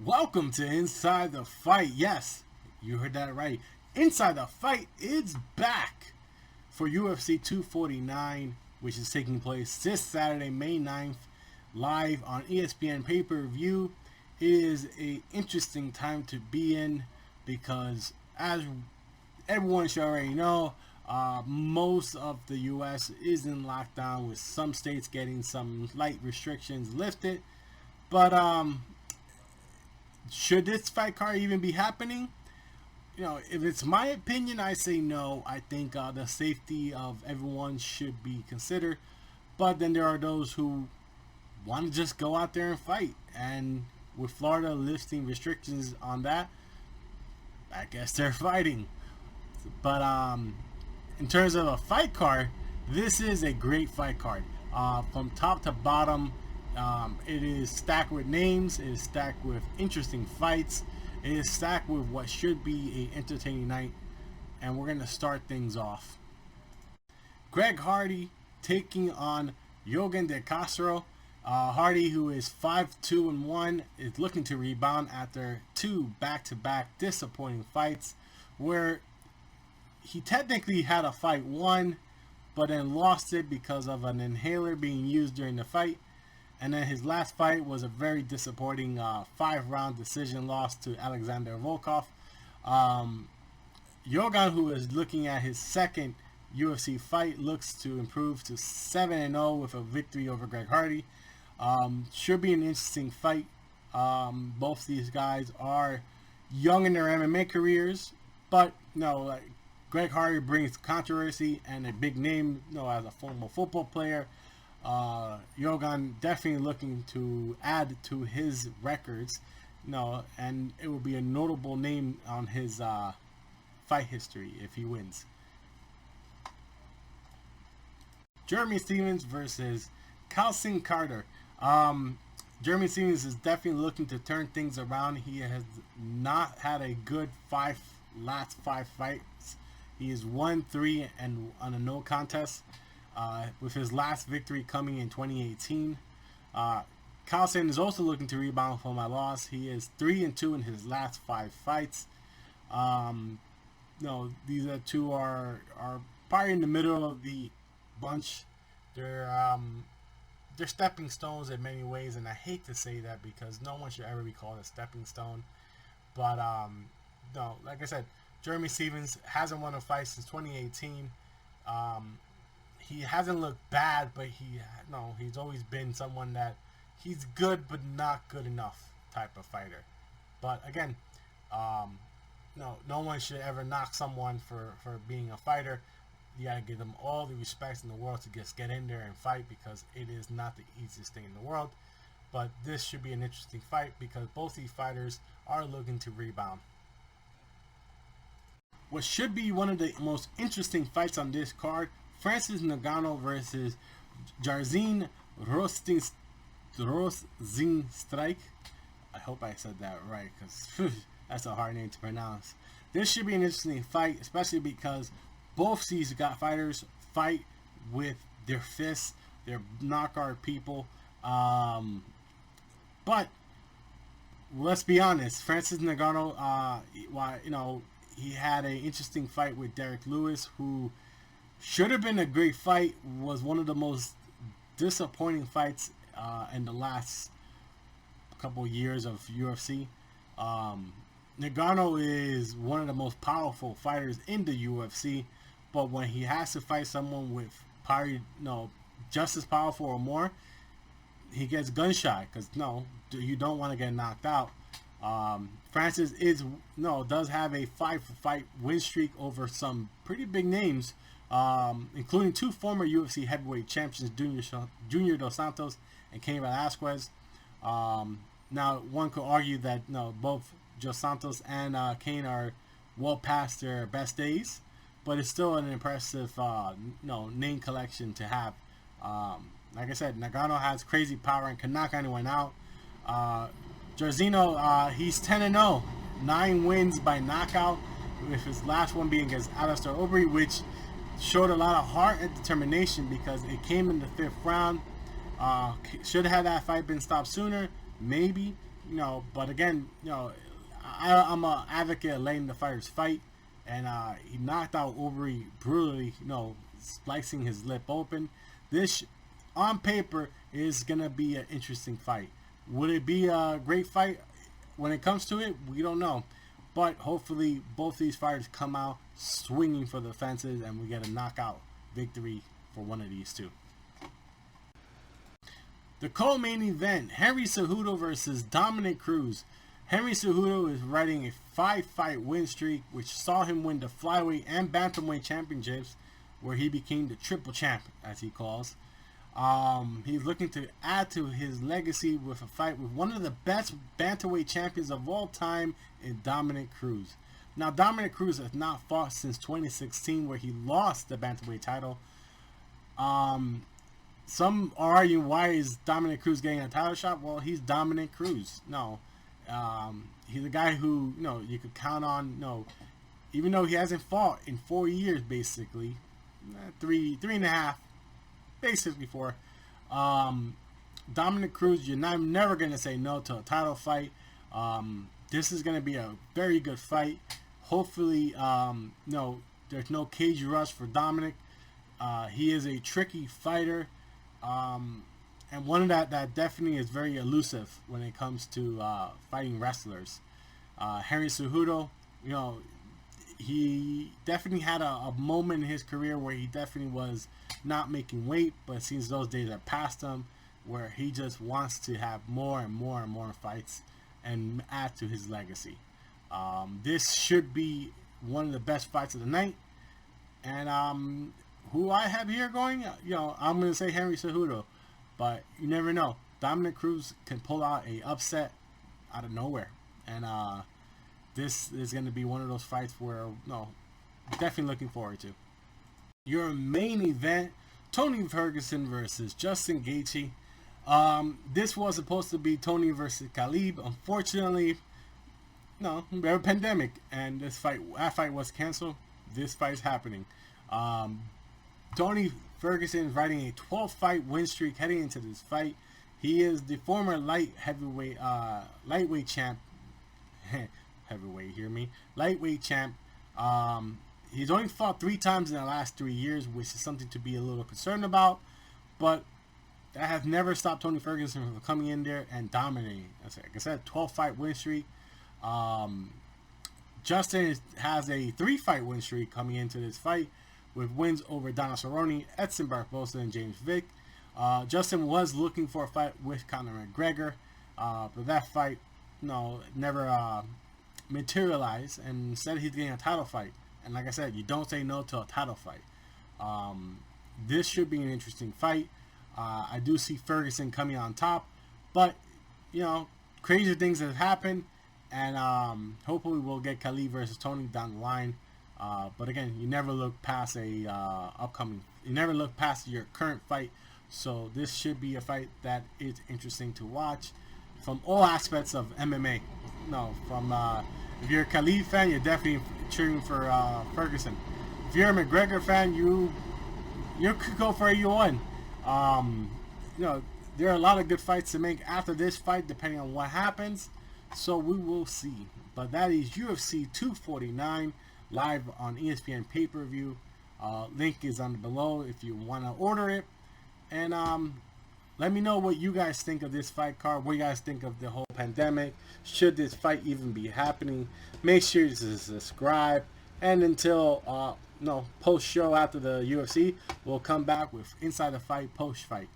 Welcome to Inside the Fight. Yes, you heard that right. Inside the Fight is back for UFC 249, which is taking place this Saturday, May 9th, live on ESPN pay-per-view. It is an interesting time to be in because, as everyone should already know, most of the U.S. is in lockdown, with some states getting some light restrictions lifted. But should this fight card even be happening? If it's my opinion, I say no. I think the safety of everyone should be considered. But then there are those who want to just go out there and fight. And with Florida lifting restrictions on that, I guess they're fighting. But in terms of a fight card, this is a great fight card. From top to bottom, it is stacked with names. It is stacked with interesting fights. It is stacked with what should be an entertaining night. And we're going to start things off. Greg Hardy taking on Yorgan de Castro. Hardy, who is 5-2-1, is looking to rebound after two back-to-back disappointing fights, where he technically had a fight won, but then lost it because of an inhaler being used during the fight. And then his last fight was a very disappointing 5-round decision loss to Alexander Volkov. Yorgan, who is looking at his second UFC fight, looks to improve to 7-0 with a victory over Greg Hardy. Should be an interesting fight. Both these guys are young in their MMA careers, but Greg Hardy brings controversy and a big name, as a former football player. Yorgan definitely looking to add to his records, and it will be a notable name on his fight history if he wins. Jeremy Stephens versus Calcin Kattar. Jeremy Stephens is definitely looking to turn things around. He has not had a good last five fights. He is 1-3 and on a no contest, with his last victory coming in 2018. Calcin is also looking to rebound from a loss. He is 3-2 in his last five fights. These two are probably in the middle of the bunch. They're stepping stones in many ways, and I hate to say that because no one should ever be called a stepping stone. But like I said, Jeremy Stephens hasn't won a fight since 2018. He hasn't looked bad, but he's always been someone that he's good but not good enough type of fighter. But again, no one should ever knock someone for being a fighter. You gotta give them all the respect in the world to just get in there and fight, because it is not the easiest thing in the world. But this should be an interesting fight because both these fighters are looking to rebound. What should be one of the most interesting fights on this card: Francis Ngannou versus Jairzinho Rozenstruik. I hope I said that right, because that's a hard name to pronounce. This should be an interesting fight, especially because both these fighters fight with their fists. They're knockout people. But let's be honest, Francis Ngannou, he had an interesting fight with Derek Lewis, who should have been a great fight, was one of the most disappointing fights in the last couple years of UFC. Ngannou is one of the most powerful fighters in the UFC, but when he has to fight someone with probably just as powerful or more, he gets gun shy because you don't want to get knocked out. Francis does have a 5-fight win streak over some pretty big names, including two former UFC heavyweight champions, Junior Dos Santos and Cain Velasquez. Now, one could argue that both Dos Santos and Cain are well past their best days, but it's still an impressive name collection to have. Like I said, Ngannou has crazy power and can knock anyone out. Jairzinho, he's 10-0, 9 wins by knockout, with his last one being against Alistair Overeem, which showed a lot of heart and determination because it came in the 5th round. Should have had that fight been stopped sooner? Maybe. But again, I'm a advocate of letting the fighters fight, and he knocked out Overeem brutally, splicing his lip open. This, on paper, is gonna be an interesting fight. Would it be a great fight when it comes to it? We don't know, but hopefully both these fighters come out swinging for the fences, and we get a knockout victory for one of these two. The co-main event, Henry Cejudo versus Dominick Cruz. Henry Cejudo is riding a 5-fight win streak, which saw him win the flyweight and bantamweight championships, where he became the triple champ, as he calls. He's looking to add to his legacy with a fight with one of the best bantamweight champions of all time in Dominick Cruz. Now, Dominick Cruz has not fought since 2016, where he lost the bantamweight title. Some are arguing, why is Dominick Cruz getting a title shot? Well, he's Dominick Cruz. No, he's a guy who you could count on. Even though he hasn't fought in 4 years, basically, three and a half, basically 4. Dominick Cruz, you're never gonna say no to a title fight. This is gonna be a very good fight. Hopefully, there's no cage rush for Dominick. He is a tricky fighter. And one that definitely is very elusive when it comes to fighting wrestlers. Henry Cejudo, he definitely had a moment in his career where he definitely was not making weight, but it seems those days are past him, where he just wants to have more and more and more fights and add to his legacy. This should be one of the best fights of the night. And who I have here going, I'm going to say Henry Cejudo, but you never know. Dominick Cruz can pull out a upset out of nowhere, and this is going to be one of those fights where, definitely looking forward to. Your main event, Tony Ferguson versus Justin Gaethje. This was supposed to be Tony versus Khabib. Unfortunately, we have a pandemic, and that fight was canceled. This fight is happening. Tony Ferguson is riding a 12-fight win streak heading into this fight. He is the former lightweight champ. Heavyweight, hear me? Lightweight champ. He's only fought 3 times in the last 3 years, which is something to be a little concerned about. But that has never stopped Tony Ferguson from coming in there and dominating. Like I said, 12-fight win streak. Justin has a 3-fight win streak coming into this fight, with wins over Donald Cerrone, Edson Barbosa, and James Vick. Justin was looking for a fight with Conor McGregor, but that fight, never materialized, and instead he's getting a title fight. And like I said, you don't say no to a title fight. This should be an interesting fight. I do see Ferguson coming on top, but crazy things have happened, and hopefully we'll get Khabib versus Tony down the line. But again, you never look past you never look past your current fight. So this should be a fight that is interesting to watch from all aspects of MMA. If you're a Khabib fan, you're definitely cheering for Ferguson. If you're a McGregor fan, you could go for either one. There are a lot of good fights to make after this fight, depending on what happens. So we will see. But that is UFC 249. Live on ESPN pay-per-view. Link is on below if you want to order it. And let me know what you guys think of this fight card. What you guys think of the whole pandemic. Should this fight even be happening? Make sure to subscribe. And until post-show after the UFC, we'll come back with Inside the Fight post-fight.